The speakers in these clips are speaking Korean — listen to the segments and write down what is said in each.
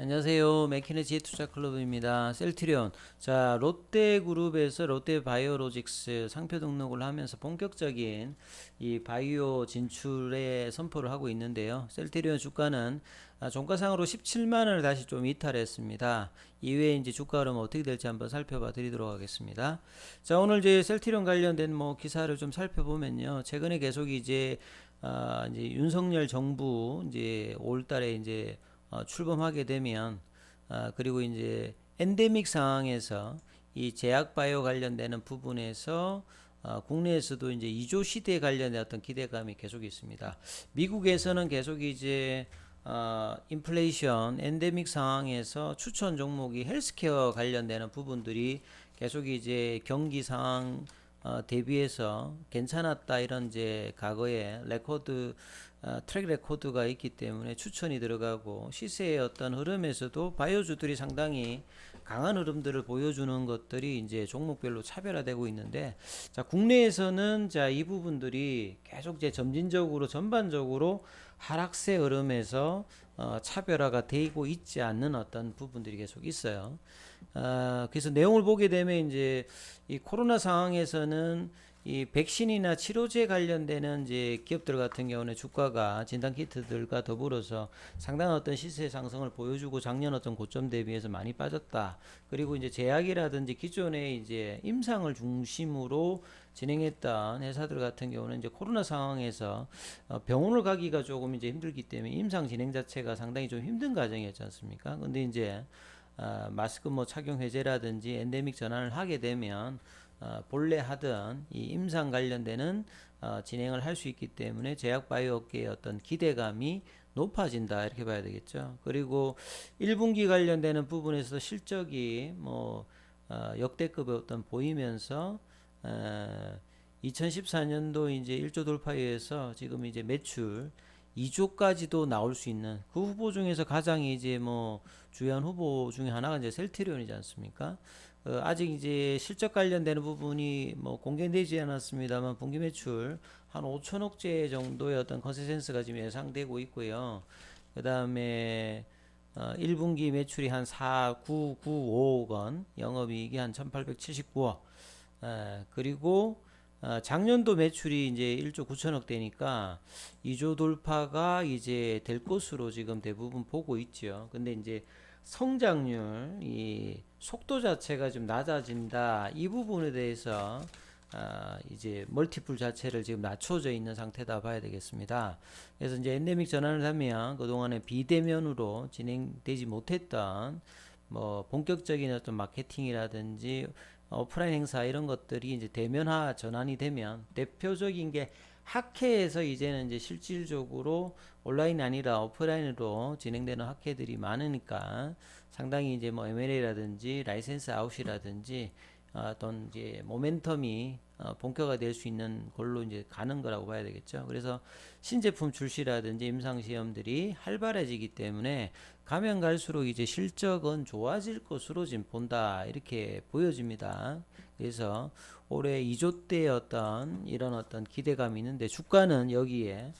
안녕하세요. 맥키네지의 투자클럽입니다. 셀트리온. 자, 롯데그룹에서 롯데바이오로직스 상표 등록을 하면서 본격적인 이 바이오 진출에 선포를 하고 있는데요. 셀트리온 주가는 종가상으로 17만원을 다시 좀 이탈했습니다. 이외에 이제 주가 흐름 어떻게 될지 한번 살펴봐 드리도록 하겠습니다. 자, 오늘 이제 셀트리온 관련된 기사를 좀 살펴보면요. 최근에 계속 이제 윤석열 정부 이제 5월달에 이제 출범하게 되면 그리고 이제 엔데믹 상황에서 이 제약 바이오 관련되는 부분에서 국내에서도 이제 이조 시대에 관련된 어떤 기대감이 계속 있습니다. 미국에서는 계속 이제 인플레이션, 엔데믹 상황에서 추천 종목이 헬스케어 관련되는 부분들이 계속 이제 경기 상황 대비해서 괜찮았다 이런 이제 과거에 레코드 트랙 레코드가 있기 때문에 추천이 들어가고 시세의 어떤 흐름에서도 바이오주들이 상당히 강한 흐름들을 보여주는 것들이 이제 종목별로 차별화되고 있는데 자 국내에서는 자 이 부분들이 계속 이제 점진적으로 전반적으로 하락세 흐름에서 차별화가 되고 있지 않는 어떤 부분들이 계속 있어요. 그래서 내용을 보게 되면 이제 이 코로나 상황에서는 이 백신이나 치료제 관련되는 이제 기업들 같은 경우는 주가가 진단키트들과 더불어서 상당한 어떤 시세 상승을 보여주고 작년 어떤 고점 대비해서 많이 빠졌다. 그리고 이제 제약이라든지 기존의 이제 임상을 중심으로 진행했던 회사들 같은 경우는 이제 코로나 상황에서 병원을 가기가 조금 이제 힘들기 때문에 임상 진행 자체가 상당히 좀 힘든 과정이었지 않습니까? 근데 이제 마스크 착용 해제라든지 엔데믹 전환을 하게 되면 본래 하던 이 임상 관련되는 진행을 할 수 있기 때문에 제약 바이오 업계의 어떤 기대감이 높아진다 이렇게 봐야 되겠죠. 그리고 1분기 관련되는 부분에서 실적이 역대급의 어떤 보이면서 2014년도 이제 1조 돌파에서 지금 이제 매출 2조까지도 나올 수 있는 그 후보 중에서 가장 이제 주요한 후보 중에 하나가 이제 셀트리온이지 않습니까? 아직 이제 실적 관련되는 부분이 공개되지 않았습니다만 분기 매출 한 5천억째 정도의 어떤 컨센서스가 지금 예상되고 있고요. 그 다음에 1분기 매출이 한 4,995억 원, 영업이익이 한 1,879억. 그리고 작년도 매출이 이제 1조 9천억 되니까 2조 돌파가 이제 될 것으로 지금 대부분 보고 있죠. 근데 이제 성장률, 이 속도 자체가 좀 낮아진다. 이 부분에 대해서 이제 멀티플 자체를 지금 낮춰져 있는 상태다 봐야 되겠습니다. 그래서 이제 엔데믹 전환을 하면 그동안에 비대면으로 진행되지 못했던 본격적인 어떤 마케팅이라든지 오프라인 행사 이런 것들이 이제 대면화 전환이 되면 대표적인 게 학회에서 이제는 이제 실질적으로 온라인 아니라 오프라인으로 진행되는 학회들이 많으니까 상당히 이제 M&A라든지 라이센스 아웃이라든지 어떤 이제 모멘텀이 본격화될 수 있는 걸로 이제 가는 거라고 봐야 되겠죠. 그래서 신제품 출시라든지 임상 시험들이 활발해지기 때문에 가면 갈수록 이제 실적은 좋아질 것으로 지금 본다 이렇게 보여집니다. 그래서 올해 2조 대 어떤 이런 어떤 기대감이 있는데 주가는 여기에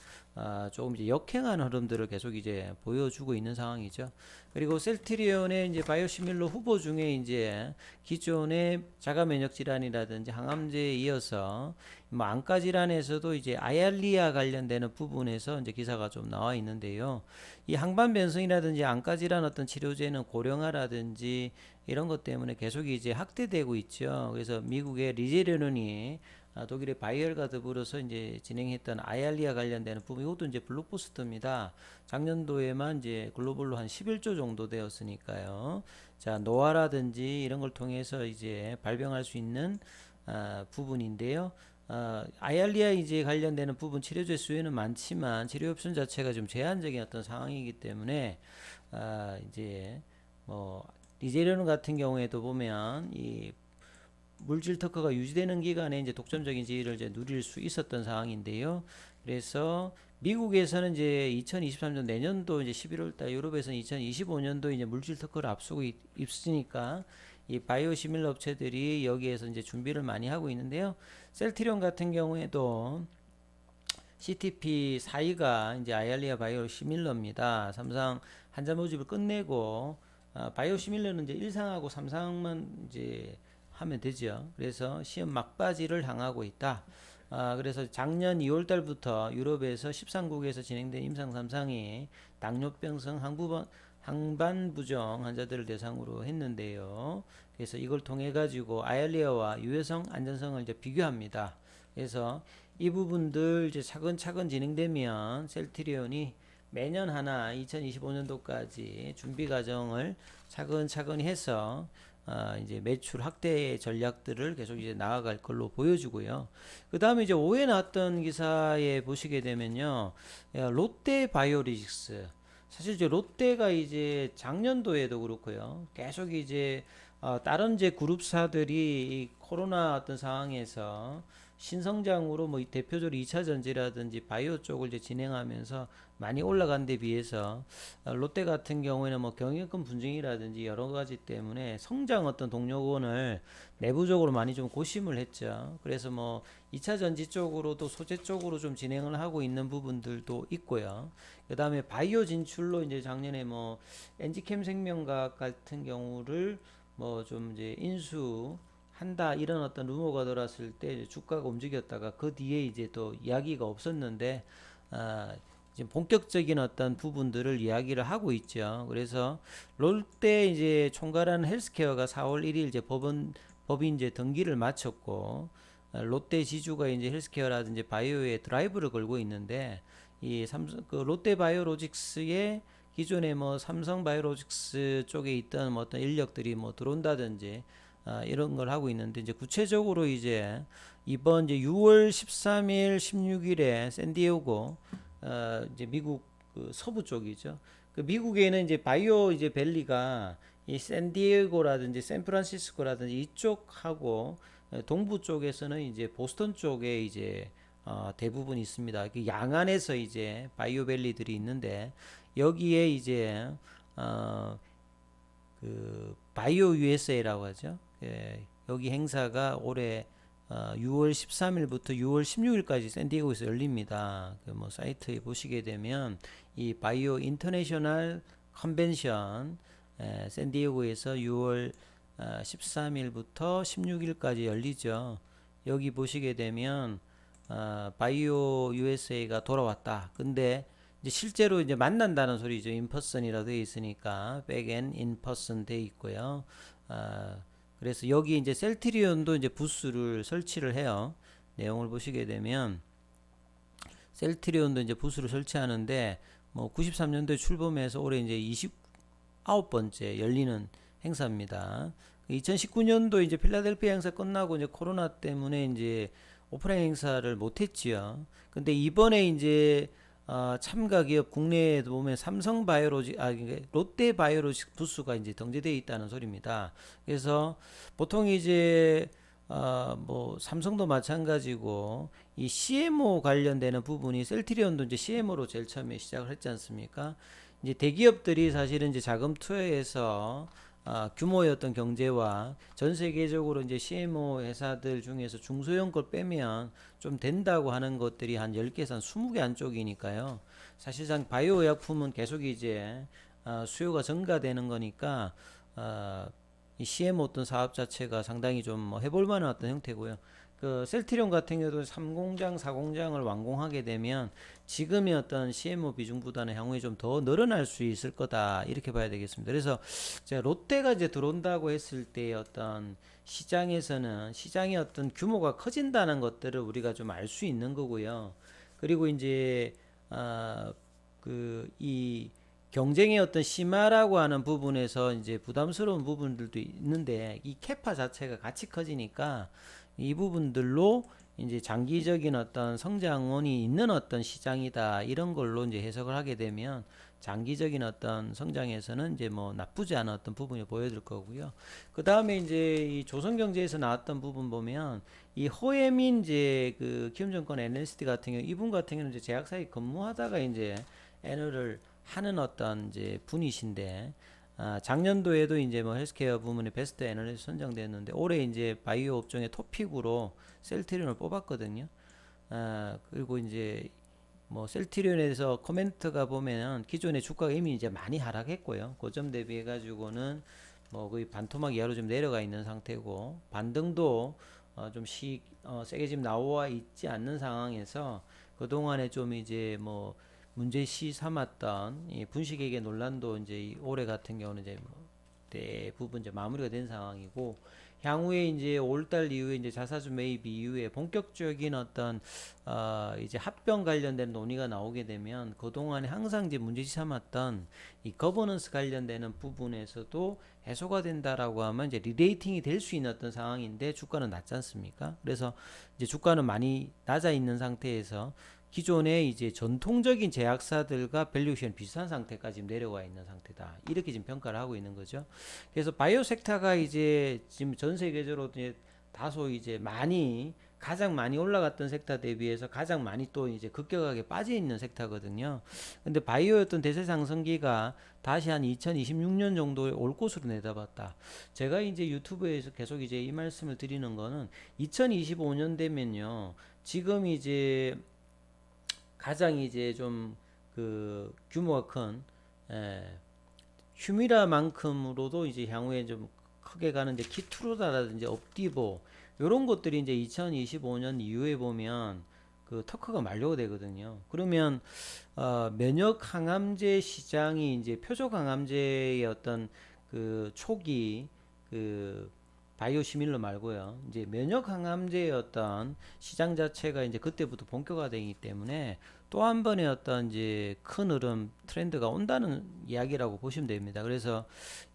조금 이제 역행한 흐름들을 계속 이제 보여주고 있는 상황이죠. 그리고 셀트리온의 이제 바이오시밀러 후보 중에 이제 기존의 자가 면역 질환이라든지 항암제에 이어서 안과 질환에서도 이제 아얄리아 관련되는 부분에서 이제 기사가 좀 나와 있는데요. 이 항반 변성이라든지 안과 질환 어떤 치료제는 고령화라든지 이런 것 때문에 계속 이제 확대되고 있죠. 그래서 미국의 리제르논이 독일의 바이엘과 더불어서 이제 진행했던 아얄리아 관련되는 부분 이것도 이제 블록버스터입니다. 작년도에만 이제 글로벌로 한 11조 정도 되었으니까요. 자, 노화라든지 이런 걸 통해서 이제 발병할 수 있는 부분인데요. 아얄리아 이제 관련되는 부분 치료제 수요는 많지만 치료 옵션 자체가 좀 제한적인 어떤 상황이기 때문에 이제 리제르논 같은 경우에도 보면 이 물질 특허가 유지되는 기간에 이제 독점적인 지위를 이제 누릴 수 있었던 상황인데요. 그래서 미국에서는 이제 2023년 내년도 이제 11월 달, 유럽에서는 2025년도 이제 물질 특허를 앞두고 있으니까 이 바이오 시밀러 업체들이 여기에서 이제 준비를 많이 하고 있는데요. 셀트리온 같은 경우에도 CTP 4위가 이제 아이알리아 바이오시밀러입니다. 삼상 한자 모집을 끝내고 바이오시밀러는 이제 1상하고 3상만 이제 하면 되죠. 그래서 시험 막바지를 향하고 있다. 그래서 작년 2월 달부터 유럽에서 13국에서 진행된 임상 3상이 당뇨병성 항반부종 환자들을 대상으로 했는데요. 그래서 이걸 통해 가지고 아이알리아와 유해성 안전성을 이제 비교합니다. 그래서 이 부분들 이제 차근차근 진행되면 셀트리온이 매년 하나 2025년도까지 준비 과정을 차근차근히 해서 이제 매출 확대 전략들을 계속 이제 나아갈 걸로 보여주고요. 그 다음에 이제 오해 나왔던 기사에 보시게 되면요, 롯데 바이오로직스. 사실 이제 롯데가 이제 작년도에도 그렇고요, 계속 이제 다른 이제 그룹사들이 이 코로나 어떤 상황에서 신성장으로 뭐 대표적으로 2차 전지라든지 바이오 쪽을 이제 진행하면서 많이 올라간 데 비해서 롯데 같은 경우에는 뭐 경영권 분쟁이라든지 여러 가지 때문에 성장 어떤 동력원을 내부적으로 많이 좀 고심을 했죠. 그래서 뭐 2차 전지 쪽으로도 소재 쪽으로 좀 진행을 하고 있는 부분들도 있고요. 그 다음에 바이오 진출로 이제 작년에 뭐 엔지캠 생명과학 같은 경우를 뭐 좀 이제 인수한다 이런 어떤 루머가 돌았을 때 주가가 움직였다가 그 뒤에 이제 또 이야기가 없었는데 지금 본격적인 어떤 부분들을 이야기를 하고 있죠. 그래서 롯데 이제 총괄하는 헬스케어가 4월 1일 이제 법인 이제 등기를 마쳤고 롯데 지주가 이제 헬스케어라든지 바이오에 드라이브를 걸고 있는데 이 삼성 그 롯데 바이오로직스의 기존에 뭐 삼성 바이오로직스 쪽에 있던 뭐 어떤 인력들이 뭐 들어온다든지 이런 걸 하고 있는데 이제 구체적으로 이제 이번 이제 6월 13일, 16일에 샌디에고 이제 미국 그 서부 쪽이죠. 그 미국에는 이제 바이오 이제 밸리가 이 샌디에고라든지 샌프란시스코라든지 이쪽하고 동부 쪽에서는 이제 보스턴 쪽에 이제 대부분 있습니다. 그 양안에서 이제 바이오밸리들이 있는데 여기에 이제 어, 그 바이오 USA라고 하죠. 예, 여기 행사가 올해 6월 13일부터 6월 16일까지 샌디에고에서 열립니다. 그 뭐 사이트에 보시게 되면 이 바이오 인터내셔널 컨벤션 샌디에고에서 6월 13일부터 16일까지 열리죠. 여기 보시게 되면 바이오 USA가 돌아왔다. 근데 이제 실제로 이제 만난다는 소리죠. 인퍼슨이라고 되어 있으니까 백앤 인퍼슨 되어 있고요. 그래서 여기 이제 셀트리온도 이제 부스를 설치를 해요. 내용을 보시게 되면 셀트리온도 이제 부스를 설치하는데 뭐 93년도에 출범해서 올해 이제 29번째 열리는 행사입니다. 2019년도 이제 필라델피아 행사 끝나고 이제 코로나 때문에 이제 오프라인 행사를 못 했지요. 근데 이번에 이제 참가 기업 국내에 보면 삼성 바이오로직 롯데 바이오로직 부스가 이제 등재되어 있다는 소리입니다. 그래서 보통 이제 뭐 삼성도 마찬가지고 이 CMO 관련되는 부분이 셀트리온도 이제 CMO로 제일 처음에 시작을 했지 않습니까? 이제 대기업들이 사실은 이제 자금 투여해서 규모의 어떤 경제와 전 세계적으로 이제 CMO 회사들 중에서 중소형 걸 빼면 좀 된다고 하는 것들이 한 10개에서 한 20개 안쪽이니까요. 사실상 바이오 의약품은 계속 이제 수요가 증가되는 거니까 이 CMO 어떤 사업 자체가 상당히 좀 뭐 해볼 만한 어떤 형태고요. 그 셀트리온 같은 경우도 3공장, 4공장을 완공하게 되면 지금의 어떤 CMO 비중보다는 향후에 좀 더 늘어날 수 있을 거다 이렇게 봐야 되겠습니다. 그래서 제가 롯데가 이제 들어온다고 했을 때 어떤 시장에서는 시장의 어떤 규모가 커진다는 것들을 우리가 좀 알 수 있는 거고요. 그리고 이제 이 경쟁의 어떤 심화라고 하는 부분에서 이제 부담스러운 부분들도 있는데 이 캐파 자체가 같이 커지니까 이 부분들로 이제 장기적인 어떤 성장원이 있는 어떤 시장이다 이런 걸로 이제 해석을 하게 되면 장기적인 어떤 성장에서는 이제 뭐 나쁘지 않은 어떤 부분이 보여질 거고요. 그 다음에 이제 이 조선경제에서 나왔던 부분 보면 이 호혜민 이제 그 키움증권 애널리스트 같은 경우 이분 같은 경우는 이제 제약사에 근무하다가 이제 애널을 하는 어떤 이제 분이신데 작년도에도 이제 뭐 헬스케어 부문의 베스트 애널리스트 선정됐는데 올해 이제 바이오 업종의 토픽으로 셀트리온을 뽑았거든요. 그리고 이제 뭐 셀트리온에서 코멘트가 보면은 기존의 주가가 이미 이제 많이 하락했고요. 고점 대비해 가지고는 뭐 거의 반토막 이하로 좀 내려가 있는 상태고, 반등도 세게 지금 나와 있지 않는 상황에서 그동안에 좀 이제 뭐 문제시 삼았던 이 분식회계 논란도 이제 올해 같은 경우는 이제 뭐 대부분 이제 마무리가 된 상황이고, 향후에 이제 5월달 이후에 이제 자사주 매입 이후에 본격적인 어떤 이제 합병 관련된 논의가 나오게 되면 그동안에 항상 이제 문제시 삼았던 이 거버넌스 관련되는 부분에서도 해소가 된다라고 하면 이제 리레이팅이 될 수 있는 어떤 상황인데, 주가는 낮지 않습니까? 그래서 이제 주가는 많이 낮아 있는 상태에서 기존의 이제 전통적인 제약사들과 밸류에이션 비슷한 상태까지 지금 내려와 있는 상태다, 이렇게 지금 평가를 하고 있는 거죠. 그래서 바이오 섹터가 이제 지금 전 세계적으로 이제 다소 이제 가장 많이 올라갔던 섹터 대비해서 가장 많이 또 이제 급격하게 빠져 있는 섹터거든요. 근데 바이오였던 대세 상승기가 다시 한 2026년 정도에 올 것으로 내다봤다. 제가 이제 유튜브에서 계속 이제 이 말씀을 드리는 거는, 2025년 되면요, 지금 이제 가장 이제 좀 그 규모가 큰 휴미라만큼으로도 이제 향후에 좀 크게 가는 이제 키투르다라든지 업디보, 요런 것들이 이제 2025년 이후에 보면 그 터크가 만료가 되거든요. 그러면 면역 항암제 시장이 이제 표적 항암제의 어떤 그 초기 그 바이오 시밀러 말고요, 이제 면역 항암제의 어떤 시장 자체가 이제 그때부터 본격화되기 때문에 또 한 번의 어떤 이제 큰 흐름 트렌드가 온다는 이야기라고 보시면 됩니다. 그래서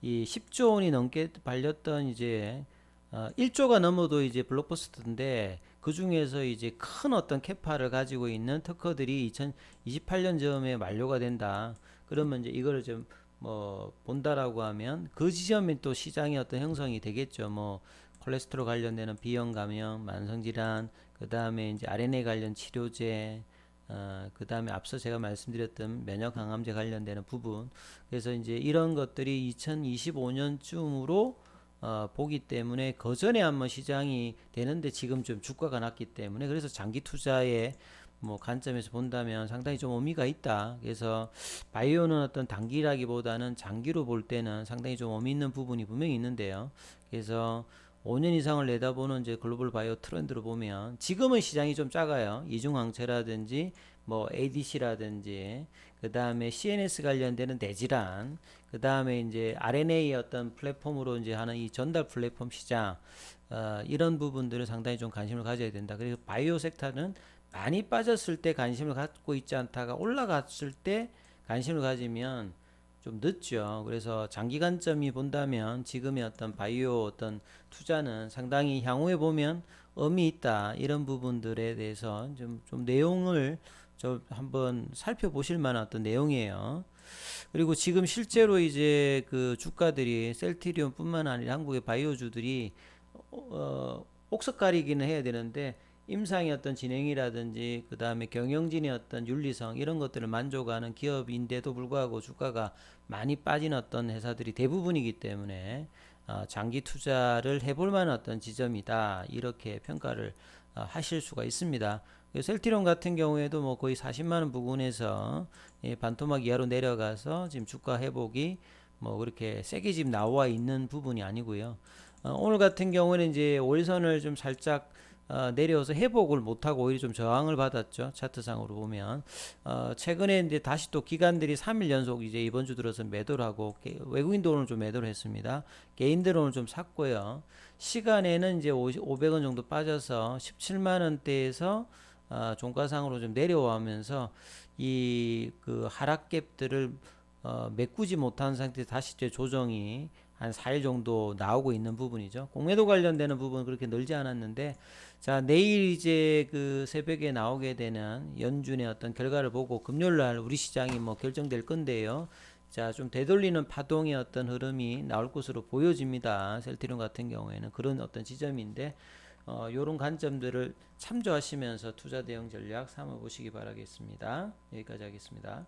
이 10조 원이 넘게 발렸던 이제 1조가 넘어도 이제 블록버스터인데, 그 중에서 이제 큰 어떤 캐파를 가지고 있는 특허들이 2028년 즈음에 만료가 된다. 그러면 이제 이거를 좀 뭐 본다라고 하면 그 지점에 또 시장의 어떤 형성이 되겠죠. 뭐 콜레스테롤 관련되는 비형 감염, 만성 질환, 그 다음에 이제 RNA 관련 치료제, 그 다음에 앞서 제가 말씀드렸던 면역 항암제 관련되는 부분. 그래서 이제 이런 것들이 2025년쯤으로 보기 때문에 그 전에 한번 시장이 되는데 지금 좀 주가가 낮기 때문에, 그래서 장기 투자의 뭐 관점에서 본다면 상당히 좀 의미가 있다. 그래서 바이오는 어떤 단기라기보다는 장기로 볼 때는 상당히 좀 의미 있는 부분이 분명히 있는데요. 그래서 5년 이상을 내다보는 이제 글로벌 바이오 트렌드로 보면 지금은 시장이 좀 작아요. 이중항체라든지 뭐 ADC라든지 그 다음에 CNS 관련되는 뇌질환, 그 다음에 이제 RNA 어떤 플랫폼으로 이제 하는 이 전달 플랫폼 시장, 이런 부분들을 상당히 좀 관심을 가져야 된다. 그리고 바이오 섹터는 많이 빠졌을 때 관심을 갖고 있지 않다가 올라갔을 때 관심을 가지면 좀 늦죠. 그래서 장기 관점이 본다면 지금의 어떤 바이오 어떤 투자는 상당히 향후에 보면 의미 있다. 이런 부분들에 대해서 좀 내용을 좀 한번 살펴보실 만한 어떤 내용이에요. 그리고 지금 실제로 이제 그 주가들이 셀트리온뿐만 아니라 한국의 바이오주들이 옥석 가리기는 해야 되는데, 임상의 어떤 진행이라든지 그 다음에 경영진의 어떤 윤리성, 이런 것들을 만족하는 기업인데도 불구하고 주가가 많이 빠진 어떤 회사들이 대부분이기 때문에 장기 투자를 해볼 만한 어떤 지점이다, 이렇게 평가를 하실 수가 있습니다. 셀트리온 같은 경우에도 뭐 거의 40만 원 부근에서 반토막 이하로 내려가서 지금 주가 회복이 뭐 그렇게 세게 지금 나와 있는 부분이 아니고요. 오늘 같은 경우는 이제 월선을 좀 살짝 내려서 회복을 못하고 오히려 좀 저항을 받았죠. 차트상으로 보면 최근에 이제 다시 또 기관들이 3일 연속 이제 이번 주 들어서 매도를 하고, 외국인도 오늘 좀 매도를 했습니다. 개인들은 오늘 좀 샀고요. 시간에는 이제 500원 정도 빠져서 17만 원대에서 종가상으로 좀 내려오면서 이 그 하락갭들을 메꾸지 못한 상태에서 다시 이제 조정이 한 4일 정도 나오고 있는 부분이죠. 공매도 관련되는 부분은 그렇게 늘지 않았는데, 자, 내일 이제 그 새벽에 나오게 되는 연준의 어떤 결과를 보고 금요일 날 우리 시장이 뭐 결정될 건데요. 자, 좀 되돌리는 파동의 어떤 흐름이 나올 것으로 보여집니다. 셀트리온 같은 경우에는 그런 어떤 지점인데, 요런 관점들을 참조하시면서 투자 대응 전략 삼아 보시기 바라겠습니다. 여기까지 하겠습니다.